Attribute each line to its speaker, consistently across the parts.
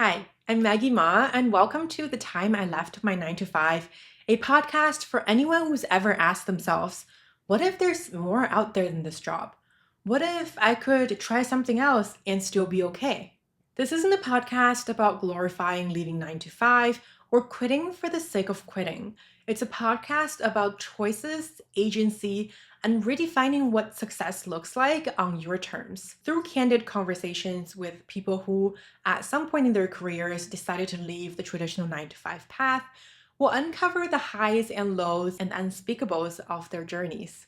Speaker 1: Hi, I'm Maggie Ma, and welcome to The Time I Left My 9 to 5, a podcast for anyone who's ever asked themselves, what if there's more out there than this job? What if I could try something else and still be okay? This isn't a podcast about glorifying leaving 9 to 5 or quitting for the sake of quitting. It's a podcast about choices, agency, and redefining what success looks like on your terms. Through candid conversations with people who at some point in their careers decided to leave the traditional 9 to 5 path, will uncover the highs and lows and unspeakables of their journeys.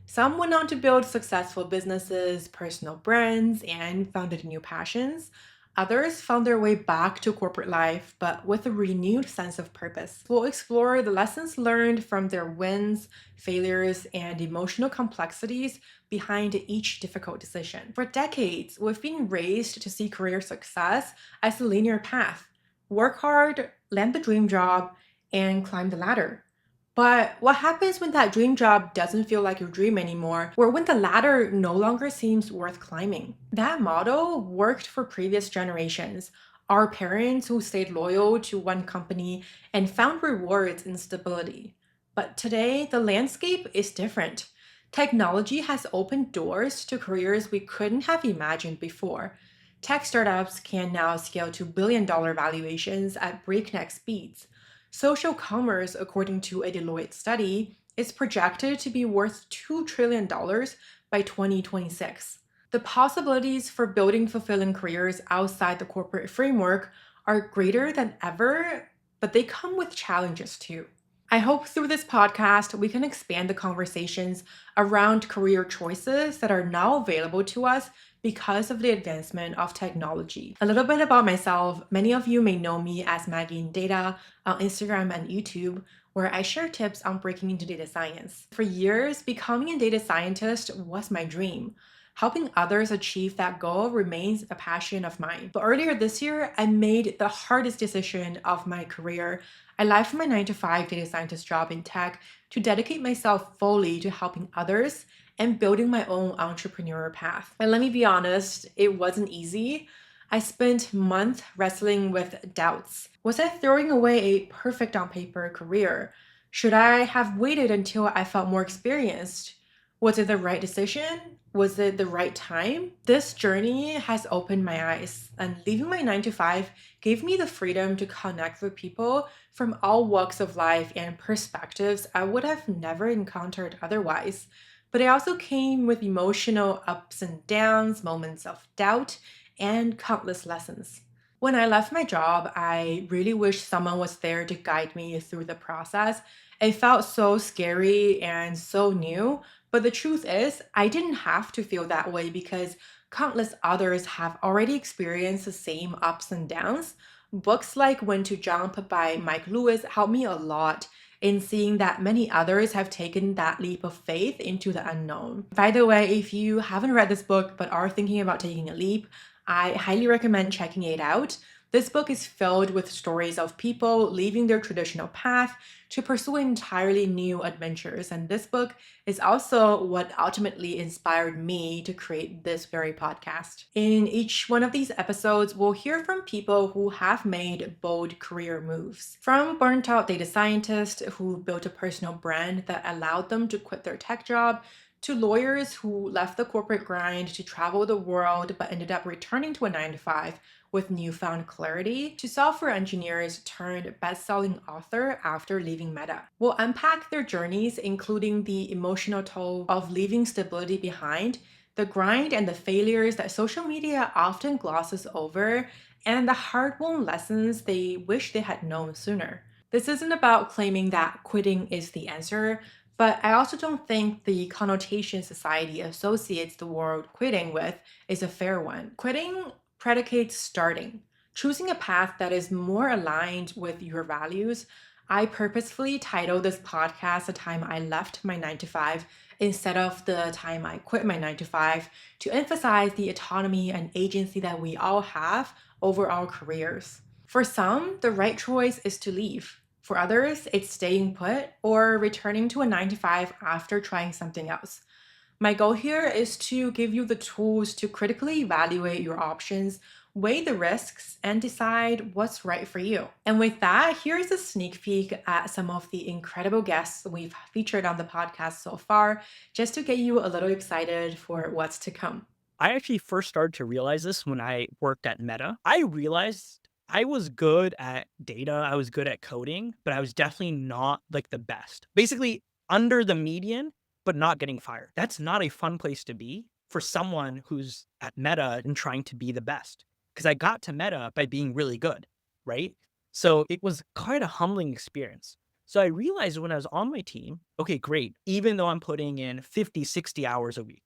Speaker 1: Some went on to build successful businesses, personal brands, and founded new passions. Others found their way back to corporate life, but with a renewed sense of purpose. We'll explore the lessons learned from their wins, failures, and emotional complexities behind each difficult decision. For decades, we've been raised to see career success as a linear path: work hard, land the dream job, and climb the ladder. But what happens when that dream job doesn't feel like your dream anymore, or when the ladder no longer seems worth climbing? That model worked for previous generations. Our parents who stayed loyal to one company and found rewards in stability. But today, the landscape is different. Technology has opened doors to careers we couldn't have imagined before. Tech startups can now scale to billion-dollar valuations at breakneck speeds. Social commerce, according to a Deloitte study, is projected to be worth $2 trillion dollars by 2026. The possibilities for building fulfilling careers outside the corporate framework are greater than ever, but they come with challenges too. I hope through this podcast we can expand the conversations around career choices that are now available to us because of the advancement of technology. A little bit about myself: many of you may know me as Maggie in Data on Instagram and YouTube, where I share tips on breaking into data science. For years, becoming a data scientist was my dream. Helping others achieve that goal remains a passion of mine. But earlier this year, I made the hardest decision of my career. I left my 9 to 5 data scientist job in tech to dedicate myself fully to helping others and building my own entrepreneurial path. And let me be honest, it wasn't easy. I spent months wrestling with doubts. Was I throwing away a perfect on paper career? Should I have waited until I felt more experienced? Was it the right decision? Was it the right time? This journey has opened my eyes, and leaving my 9 to 5 gave me the freedom to connect with people from all walks of life and perspectives I would have never encountered otherwise. But it also came with emotional ups and downs, moments of doubt, and countless lessons. When I left my job, I really wish someone was there to guide me through the process. It felt so scary and so new, but the truth is, I didn't have to feel that way because countless others have already experienced the same ups and downs. Books like When to Jump by Mike Lewis helped me a lot in seeing that many others have taken that leap of faith into the unknown. By the way, if you haven't read this book but are thinking about taking a leap, I highly recommend checking it out. This book is filled with stories of people leaving their traditional path to pursue entirely new adventures. And this book is also what ultimately inspired me to create this very podcast. In each one of these episodes, we'll hear from people who have made bold career moves. From burnt out data scientists who built a personal brand that allowed them to quit their tech job, to lawyers who left the corporate grind to travel the world but ended up returning to a 9 to 5 with newfound clarity, to software engineers turned best-selling author after leaving Meta. We'll unpack their journeys, including the emotional toll of leaving stability behind, the grind and the failures that social media often glosses over, and the hard-won lessons they wish they had known sooner. This isn't about claiming that quitting is the answer, but I also don't think the connotation society associates the word quitting with is a fair one. Quitting predicates starting, choosing a path that is more aligned with your values. I purposefully titled this podcast The Time I Left My 9 to 5 instead of The Time I Quit My 9 to 5 to emphasize the autonomy and agency that we all have over our careers. For some, the right choice is to leave. For others, it's staying put or returning to a 9 to 5 after trying something else. My goal here is to give you the tools to critically evaluate your options, weigh the risks, and decide what's right for you. And with that, here's a sneak peek at some of the incredible guests we've featured on the podcast so far, just to get you a little excited for what's to come.
Speaker 2: I actually first started to realize this when I worked at Meta. I realized I was good at data, I was good at coding, but I was definitely not like the best. Basically, under the median, but not getting fired. That's not a fun place to be for someone who's at Meta and trying to be the best. Because I got to Meta by being really good, right? So it was quite a humbling experience. So I realized when I was on my team, okay, great. Even though I'm putting in 50, 60 hours a week,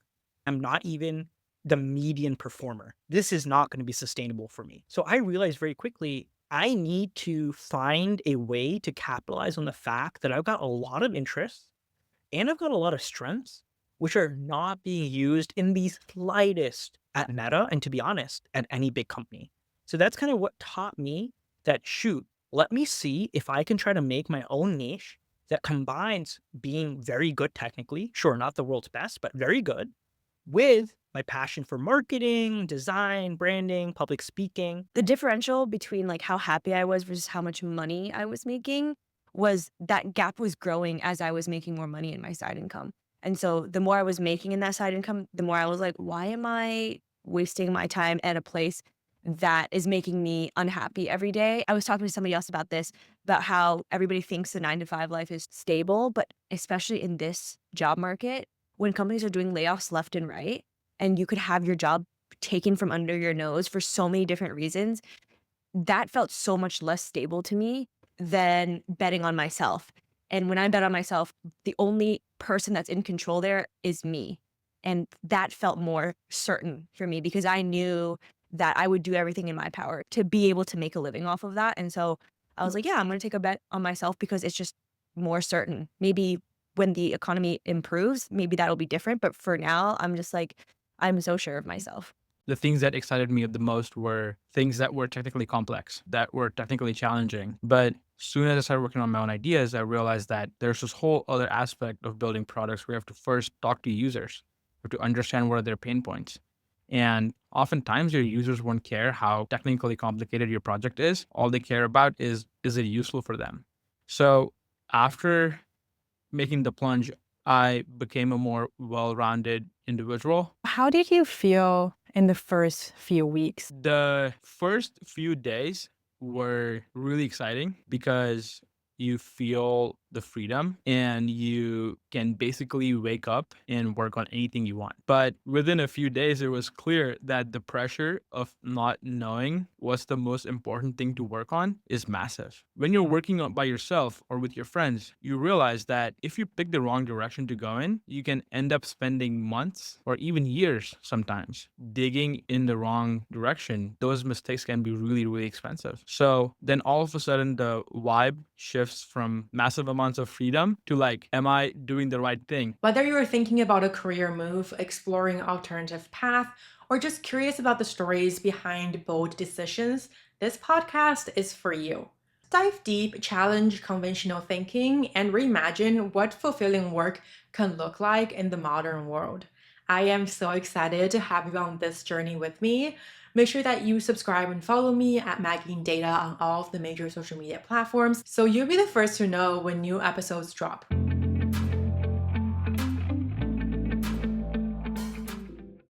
Speaker 2: I'm not even the median performer. This is not going to be sustainable for me. So I realized very quickly I need to find a way to capitalize on the fact that I've got a lot of interests and I've got a lot of strengths, which are not being used in the slightest at Meta. And to be honest, at any big company. So that's kind of what taught me that shoot, let me see if I can try to make my own niche that combines being very good technically, sure, not the world's best, but very good with my passion for marketing, design, branding, public speaking.
Speaker 3: The differential between, like, how happy I was versus how much money I was making was that gap was growing as I was making more money in my side income. And so the more I was making in that side income, the more I was like, "Why am I wasting my time at a place that is making me unhappy every day?" I was talking to somebody else about this, about how everybody thinks the 9 to 5 life is stable, but especially in this job market, when companies are doing layoffs left and right, and you could have your job taken from under your nose for so many different reasons, that felt so much less stable to me than betting on myself. And when I bet on myself, the only person that's in control there is me. And that felt more certain for me because I knew that I would do everything in my power to be able to make a living off of that. And so I was like, yeah, I'm going to take a bet on myself because it's just more certain. Maybe when the economy improves, maybe that'll be different. But for now, I'm just like, I'm so sure of myself.
Speaker 4: The things that excited me the most were things that were technically complex, that were technically challenging. But soon as I started working on my own ideas, I realized that there's this whole other aspect of building products where you have to first talk to users, you have to understand what are their pain points. And oftentimes your users won't care how technically complicated your project is. All they care about is it useful for them? So after making the plunge, I became a more well-rounded individual.
Speaker 5: How did you feel in the first few weeks?
Speaker 4: The first few days were really exciting because you feel the freedom and you can basically wake up and work on anything you want. But within a few days, it was clear that the pressure of not knowing what's the most important thing to work on is massive. When you're working by yourself or with your friends, you realize that if you pick the wrong direction to go in, you can end up spending months or even years sometimes digging in the wrong direction. Those mistakes can be really, really expensive. So then all of a sudden, the vibe shifts from massive amounts of freedom to like, am I doing the right thing?
Speaker 1: Whether you're thinking about a career move, exploring alternative path, or just curious about the stories behind bold decisions, this podcast is for you. Dive deep, challenge conventional thinking, and reimagine what fulfilling work can look like in the modern world. I am so excited to have you on this journey with me. Make sure that you subscribe and follow me at Maggie Data on all of the major social media platforms so you'll be the first to know when new episodes drop.